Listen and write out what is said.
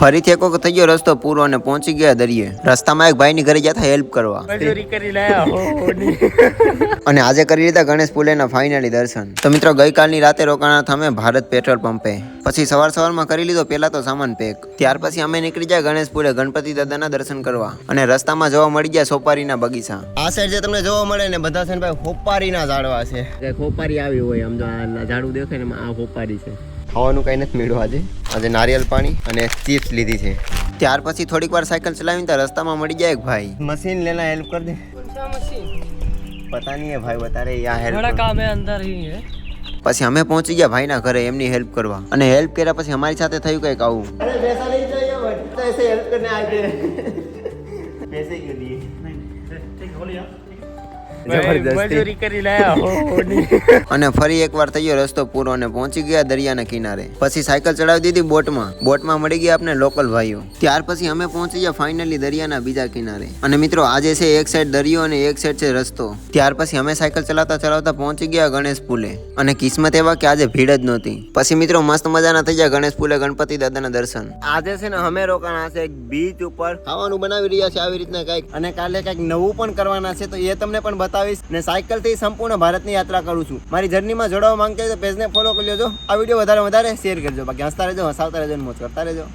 ફરીથી એક વખત થઈ ગયો રસ્તો પૂરો અને પહોંચી ગયા દરિયે. રસ્તામાં એક ભાઈની ઘરે ગયા હેલ્પ કરવા અને આજે કરી લીધા ગણેશ પુલેના ફાઇનલી દર્શન. તો મિત્રો ગઈકાલની રાતે રોકાણા હતા અમે ભારત પેટ્રોલ પંપે. પછી સવારમાં કરી લીધો પેલા તો સામાન પેક. ત્યાર પછી અમે નીકળી ગયા ગણેશ પુલે ગણપતિ દાદાના દર્શન કરવા અને રસ્તામાં જોવા મળી ગયા સોપારીના બગીચા. આ સાઈડ જે તમને જોવા મળે ને બધા છે ને ભાઈ હોપારીના ઝાડવા છે. હોપારી આવી હોય આમ જો આ ઝાડું દેખાય ને આ હોપારી છે. ખાવાનું કઈ નથી મળ્યું આજે નારિયેલ પાણી અને ચિપ્સ લીધી છે. ત્યાર પછી થોડીક વાર સાયકલ ચલાવીને ત્યાં રસ્તામાં મળી જાય એક ભાઈ. મशीन लेना हेल्प कर दे. पता नहीं है भाई बता रहे यहाँ हेल्प बड़ा काम है अंदर ही है. પછી અમે પહોંચી ગયા ભાઈના ઘરે એમની હેલ્પ કરવા અને હેલ્પ કર્યા પછી અમારી સાથે થયું કઈક આવું. અરે પૈસા નહીં चाहिए बट ऐसे हेल्प करने आए थे. पैसे क्यों दिए? ठीक हो लिया. મજૂરી કરી લાયા અને ફરી એકવાર થયો રસ્તો પૂરો અને પહોંચી ગયા દરિયાના કિનારે. પછી સાયકલ ચડાવી દીધી બોટમાં મળી ગયા આપણે લોકલ ભાઈઓ. ત્યાર પછી અમે પહોંચી ગયા ફાઇનલી દરિયાના બીજા કિનારે. અને મિત્રો આજે છે એક સાઈડ દરિયો અને એક સાઈડ છે રસ્તો. ત્યાર પછી અમે સાયકલ ચલાવતા પહોંચી ગયા ગણેશ પુલે અને કિસ્મત એવા કે આજે ભીડ જ નહોતી. પછી મિત્રો મસ્ત મજાના થઈ ગયા ગણેશ પુલે ગણપતિ દાદાના દર્શન. આજે છે ને અમે રોકાણા છે એક બીચ ઉપર, ખાવાનું બનાવી રહ્યા છે આવી રીતના કઈક, અને કાલે કઈક નવું પણ કરવાના છે તો એ તમને પણ ને સાયકલ થી સંપૂર્ણ ભારતની યાત્રા કરું છું. મારી જર્નીમાં જોડાવા માંગતા હોય તો પેજને ફોલો કરી લેજો. આ વિડીયો વધારે શેર કરજો. બાકી હસતા રહેજો, હસાવતા રહેજો, મોજ કરતા રહેજો.